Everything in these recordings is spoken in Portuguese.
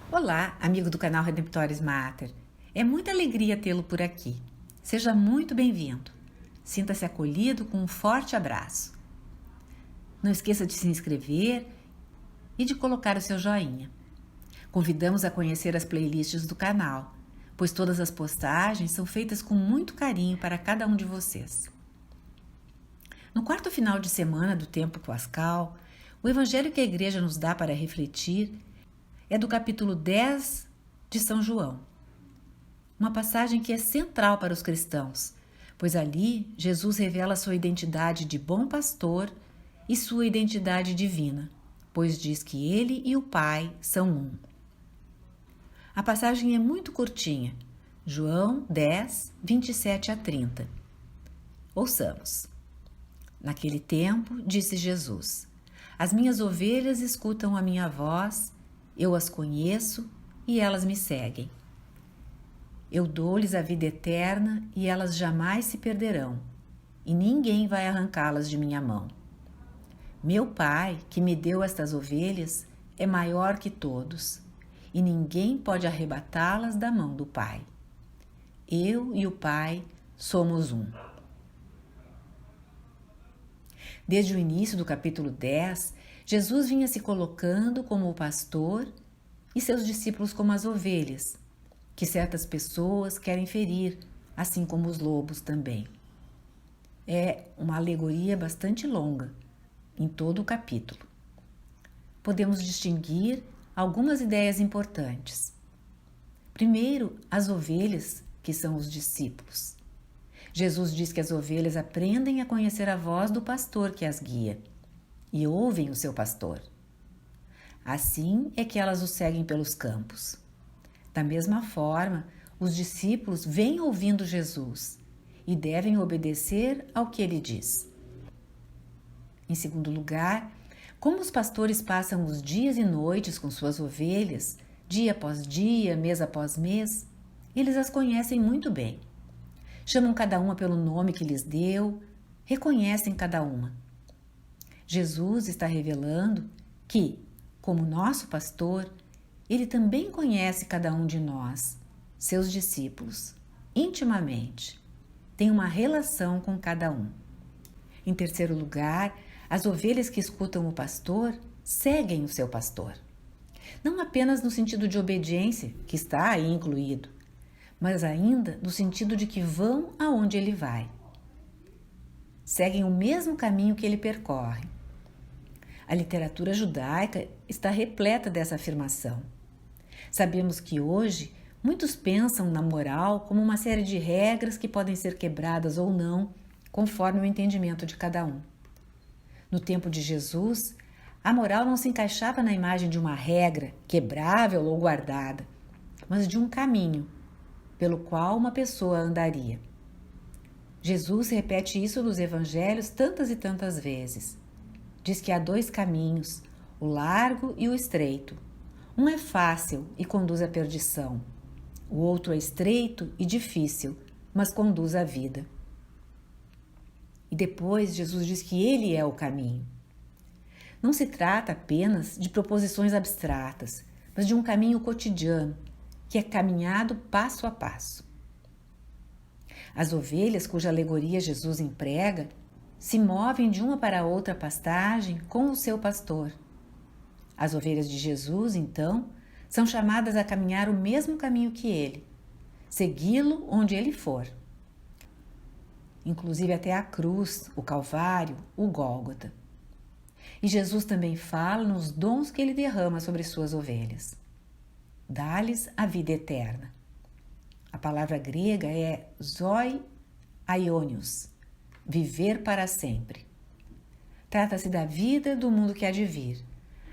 Olá, amigo do canal Redemptoris Mater. É muita alegria tê-lo por aqui. Seja muito bem-vindo. Sinta-se acolhido com um forte abraço. Não esqueça de se inscrever e de colocar o seu joinha. Convidamos a conhecer as playlists do canal, pois todas as postagens são feitas com muito carinho para cada um de vocês. No quarto final de semana do tempo pascal, o evangelho que a igreja nos dá para refletir é do capítulo 10 de São João. Uma passagem que é central para os cristãos, pois ali Jesus revela sua identidade de bom pastor e sua identidade divina, pois diz que ele e o Pai são um. A passagem é muito curtinha, João 10, 27 a 30. Ouçamos. Naquele tempo, disse Jesus: As minhas ovelhas escutam a minha voz, eu as conheço e elas me seguem. Eu dou-lhes a vida eterna e elas jamais se perderão, e ninguém vai arrancá-las de minha mão. Meu Pai, que me deu estas ovelhas, é maior que todos, e ninguém pode arrebatá-las da mão do Pai. Eu e o Pai somos um. Desde o início do capítulo 10, Jesus vinha se colocando como o pastor e seus discípulos como as ovelhas, que certas pessoas querem ferir, assim como os lobos também. É uma alegoria bastante longa, em todo o capítulo. Podemos distinguir algumas ideias importantes. Primeiro, as ovelhas, que são os discípulos. Jesus diz que as ovelhas aprendem a conhecer a voz do pastor que as guia e ouvem o seu pastor. Assim é que elas o seguem pelos campos. Da mesma forma, os discípulos vêm ouvindo Jesus e devem obedecer ao que ele diz. Em segundo lugar, como os pastores passam os dias e noites com suas ovelhas, dia após dia, mês após mês, eles as conhecem muito bem. Chamam cada uma pelo nome que lhes deu, reconhecem cada uma. Jesus está revelando que, como nosso pastor, ele também conhece cada um de nós, seus discípulos, intimamente. Tem uma relação com cada um. Em terceiro lugar, as ovelhas que escutam o pastor seguem o seu pastor. Não apenas no sentido de obediência, que está aí incluído, mas ainda no sentido de que vão aonde ele vai. Seguem o mesmo caminho que ele percorre. A literatura judaica está repleta dessa afirmação. Sabemos que hoje muitos pensam na moral como uma série de regras que podem ser quebradas ou não, conforme o entendimento de cada um. No tempo de Jesus, a moral não se encaixava na imagem de uma regra quebrável ou guardada, mas de um caminho pelo qual uma pessoa andaria. Jesus repete isso nos evangelhos tantas e tantas vezes. Diz que há dois caminhos, o largo e o estreito. Um é fácil e conduz à perdição. O outro é estreito e difícil, mas conduz à vida. E depois Jesus diz que ele é o caminho. Não se trata apenas de proposições abstratas, mas de um caminho cotidiano, que é caminhado passo a passo. As ovelhas cuja alegoria Jesus emprega se movem de uma para outra pastagem com o seu pastor. As ovelhas de Jesus, então, são chamadas a caminhar o mesmo caminho que ele, segui-lo onde ele for, inclusive até a cruz, o Calvário, o Gólgota. E Jesus também fala nos dons que ele derrama sobre suas ovelhas. Dá-lhes a vida eterna. A palavra grega é zoi aionios, viver para sempre. Trata-se da vida do mundo que há de vir,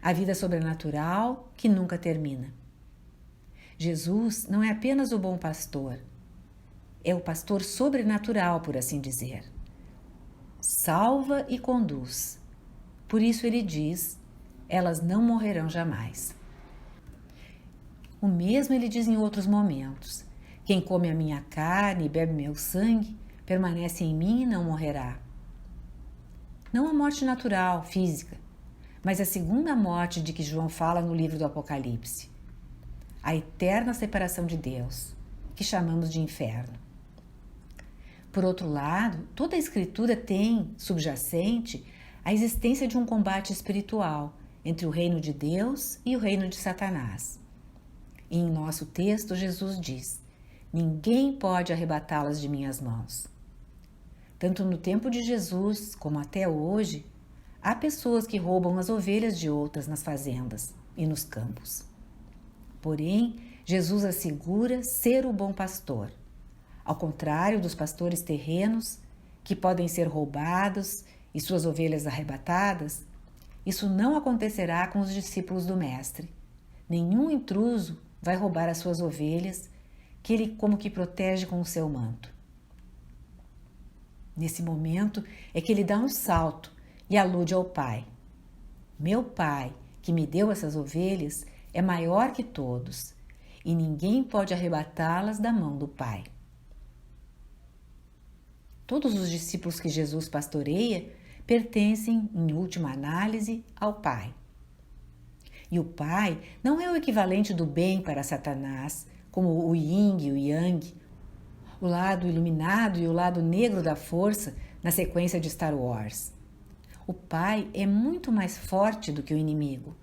a vida sobrenatural que nunca termina. Jesus não é apenas o bom pastor, é o pastor sobrenatural, por assim dizer. Salva e conduz. Por isso ele diz, elas não morrerão jamais. O mesmo ele diz em outros momentos. Quem come a minha carne e bebe meu sangue, permanece em mim e não morrerá. Não a morte natural, física, mas a segunda morte de que João fala no livro do Apocalipse. a eterna separação de Deus, que chamamos de inferno. Por outro lado, toda a Escritura tem subjacente a existência de um combate espiritual entre o reino de Deus e o reino de Satanás. E em nosso texto, Jesus diz: ninguém pode arrebatá-las de minhas mãos. Tanto no tempo de Jesus como até hoje, há pessoas que roubam as ovelhas de outras nas fazendas e nos campos. Porém, Jesus assegura ser o bom pastor. Ao contrário dos pastores terrenos, que podem ser roubados e suas ovelhas arrebatadas, isso não acontecerá com os discípulos do Mestre. Nenhum intruso vai roubar as suas ovelhas, que ele como que protege com o seu manto. Nesse momento é que ele dá um salto e alude ao Pai. Meu Pai, que me deu essas ovelhas, é maior que todos, e ninguém pode arrebatá-las da mão do Pai. Todos os discípulos que Jesus pastoreia pertencem, em última análise, ao Pai. E o Pai não é o equivalente do bem para Satanás, como o yin e o yang, o lado iluminado e o lado negro da força na sequência de Star Wars. O Pai é muito mais forte do que o inimigo.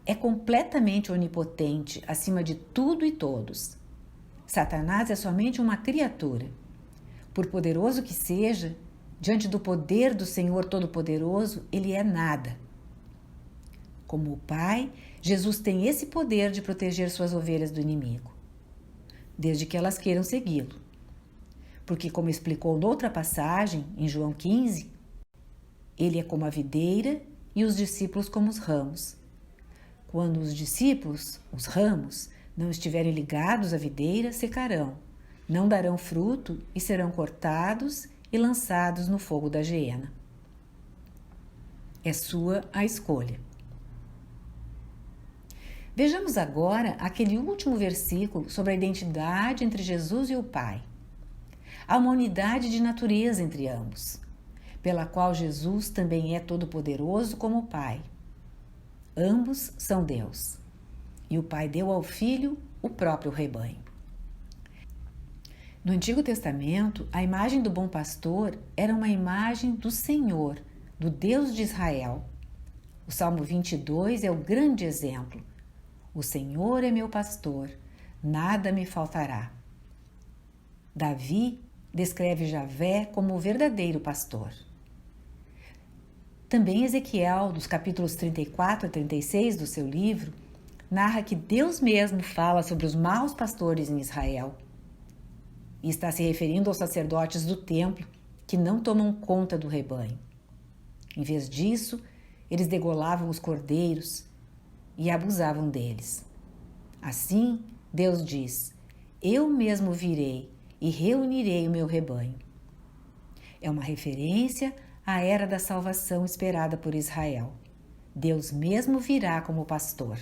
É completamente onipotente, acima de tudo e todos. Satanás é somente uma criatura. Por poderoso que seja, diante do poder do Senhor Todo-Poderoso, ele é nada. Como o Pai, Jesus tem esse poder de proteger suas ovelhas do inimigo, desde que elas queiram segui-lo. Porque, como explicou noutra passagem, em João 15, ele é como a videira e os discípulos como os ramos. Quando os discípulos, os ramos, não estiverem ligados à videira, secarão, não darão fruto e serão cortados e lançados no fogo da geena. É sua a escolha. Vejamos agora aquele último versículo sobre a identidade entre Jesus e o Pai. Há uma unidade de natureza entre ambos, pela qual Jesus também é todo-poderoso como o Pai. Ambos são Deus, e o Pai deu ao Filho o próprio rebanho. No Antigo Testamento, a imagem do bom pastor era uma imagem do Senhor, do Deus de Israel. O Salmo 22 é o grande exemplo. O Senhor é meu pastor, nada me faltará. Davi descreve Javé como o verdadeiro pastor. Também Ezequiel, dos capítulos 34 a 36 do seu livro, narra que Deus mesmo fala sobre os maus pastores em Israel. E está se referindo aos sacerdotes do templo que não tomam conta do rebanho. Em vez disso, eles degolavam os cordeiros e abusavam deles. Assim, Deus diz: eu mesmo virei e reunirei o meu rebanho. É uma referência à era da salvação esperada por Israel. Deus mesmo virá como pastor.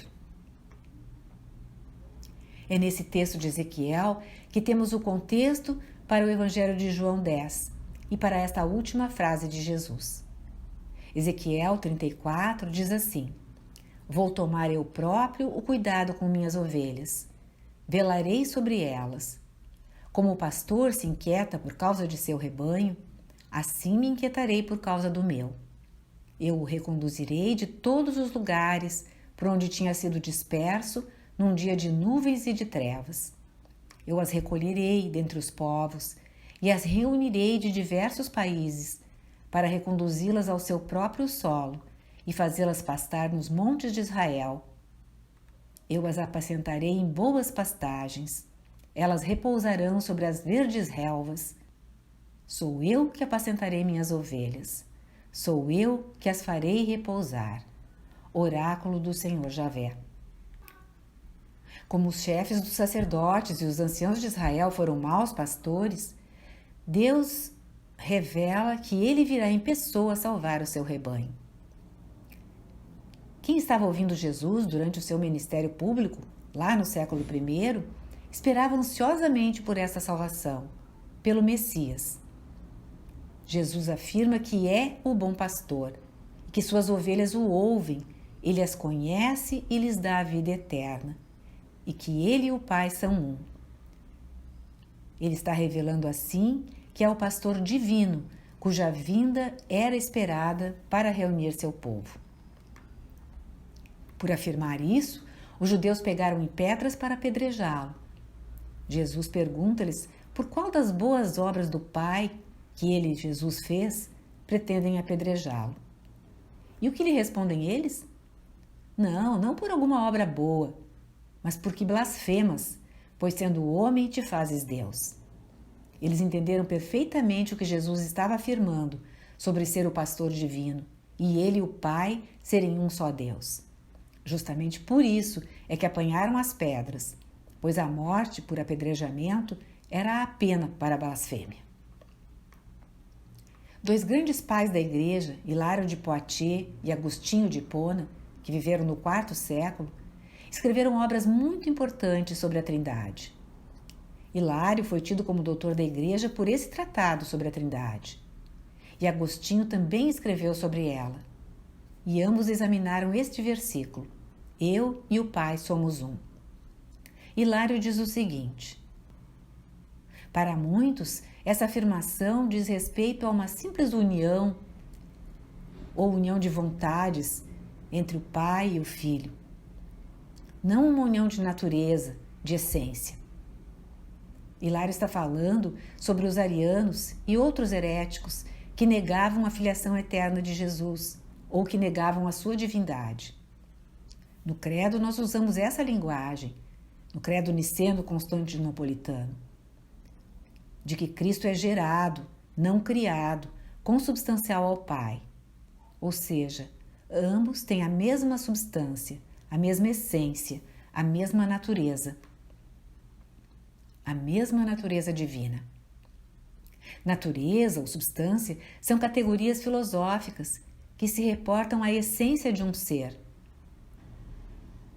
É nesse texto de Ezequiel que temos o contexto para o Evangelho de João 10 e para esta última frase de Jesus. Ezequiel 34 diz assim: vou tomar eu próprio o cuidado com minhas ovelhas, velarei sobre elas. Como o pastor se inquieta por causa de seu rebanho, assim me inquietarei por causa do meu. Eu o reconduzirei de todos os lugares por onde tinha sido disperso num dia de nuvens e de trevas. Eu as recolherei dentre os povos e as reunirei de diversos países para reconduzi-las ao seu próprio solo e fazê-las pastar nos montes de Israel. Eu as apacentarei em boas pastagens, elas repousarão sobre as verdes relvas. Sou eu que apacentarei minhas ovelhas, sou eu que as farei repousar. Oráculo do Senhor Javé. Como os chefes dos sacerdotes e os anciãos de Israel foram maus pastores, Deus revela que ele virá em pessoa salvar o seu rebanho. Quem estava ouvindo Jesus durante o seu ministério público, lá no século I, esperava ansiosamente por essa salvação, pelo Messias. Jesus afirma que é o bom pastor, que suas ovelhas o ouvem, ele as conhece e lhes dá a vida eterna. e que ele e o Pai são um. Ele está revelando assim que é o pastor divino, cuja vinda era esperada para reunir seu povo. Por afirmar isso, os judeus pegaram em pedras para apedrejá-lo. Jesus pergunta-lhes por qual das boas obras do Pai que ele, Jesus, fez, pretendem apedrejá-lo. E o que lhe respondem eles? Não por alguma obra boa, mas porque blasfemas, pois sendo homem te fazes Deus. Eles entenderam perfeitamente o que Jesus estava afirmando sobre ser o pastor divino e ele e o Pai serem um só Deus. Justamente por isso é que apanharam as pedras, pois a morte por apedrejamento era a pena para a blasfêmia. Dois grandes pais da igreja, Hilário de Poitiers e Agostinho de Hipona, que viveram no IV século, escreveram obras muito importantes sobre a Trindade. Hilário foi tido como doutor da igreja por esse tratado sobre a Trindade. E Agostinho também escreveu sobre ela. E ambos examinaram este versículo: eu e o Pai somos um. Hilário diz o seguinte: para muitos, essa afirmação diz respeito a uma simples união ou união de vontades entre o Pai e o Filho. Não uma união de natureza, de essência. Hilário está falando sobre os arianos e outros heréticos que negavam a filiação eterna de Jesus ou que negavam a sua divindade. No credo nós usamos essa linguagem, no credo niceno-constantinopolitano, de que Cristo é gerado, não criado, consubstancial ao Pai. Ou seja, ambos têm a mesma substância, a mesma essência, a mesma natureza. A mesma natureza divina. Natureza ou substância são categorias filosóficas que se reportam à essência de um ser.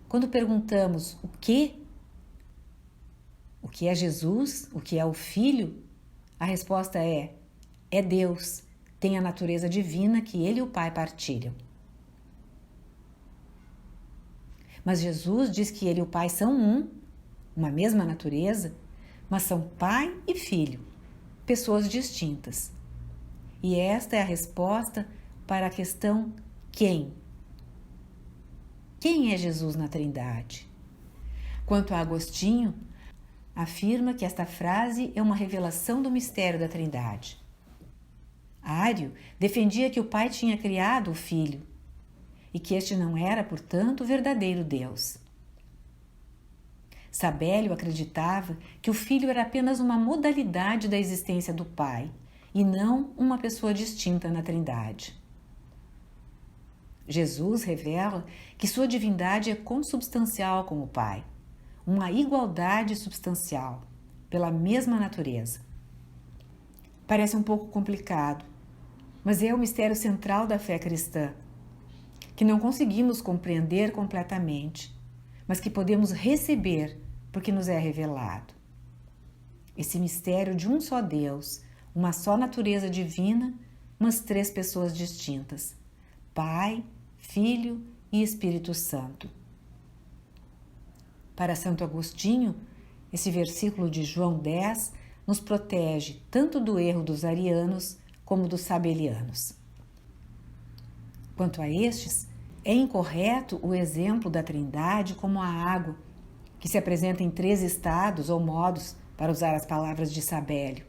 Quando perguntamos o que é Jesus, o que é o Filho, a resposta é Deus, tem a natureza divina que ele e o Pai partilham. Mas Jesus diz que ele e o Pai são um, uma mesma natureza, mas são Pai e Filho, pessoas distintas. E esta é a resposta para a questão quem? Quem é Jesus na Trindade? Quanto a Agostinho, afirma que esta frase é uma revelação do mistério da Trindade. Ário defendia que o Pai tinha criado o Filho e que este não era, portanto, o verdadeiro Deus. Sabélio acreditava que o Filho era apenas uma modalidade da existência do Pai e não uma pessoa distinta na Trindade. Jesus revela que sua divindade é consubstancial com o Pai, uma igualdade substancial, pela mesma natureza. Parece um pouco complicado, mas é o mistério central da fé cristã, que não conseguimos compreender completamente, mas que podemos receber porque nos é revelado. Esse mistério de um só Deus, uma só natureza divina, mas três pessoas distintas: Pai, Filho e Espírito Santo. Para Santo Agostinho, esse versículo de João 10 nos protege tanto do erro dos arianos como dos sabelianos. Quanto a estes, é incorreto o exemplo da Trindade como a água, que se apresenta em três estados ou modos, para usar as palavras de Sabélio: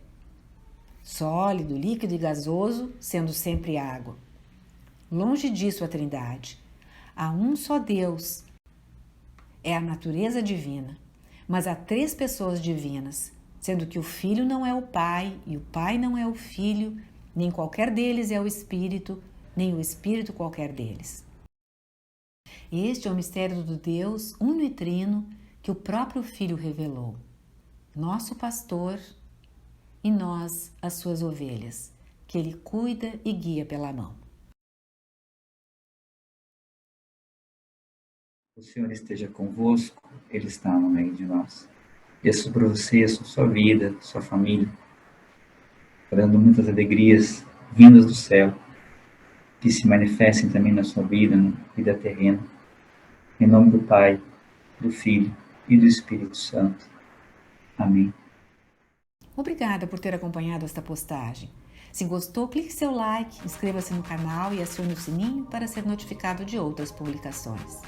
sólido, líquido e gasoso, sendo sempre água. Longe disso a Trindade. Há um só Deus. É a natureza divina, mas há três pessoas divinas, sendo que o Filho não é o Pai e o Pai não é o Filho, nem qualquer deles é o Espírito, nem o Espírito qualquer deles. Este é o mistério do Deus uno e trino que o próprio Filho revelou, nosso pastor e nós as suas ovelhas, que ele cuida e guia pela mão. O Senhor esteja convosco, Ele está no meio de nós. Peço para você, a sua vida, a sua família, dando muitas alegrias vindas do céu, que se manifestem também na sua vida, na vida terrena. Em nome do Pai, do Filho e do Espírito Santo. Amém. Obrigada por ter acompanhado esta postagem. Se gostou, clique seu like, inscreva-se no canal e acione o sininho para ser notificado de outras publicações.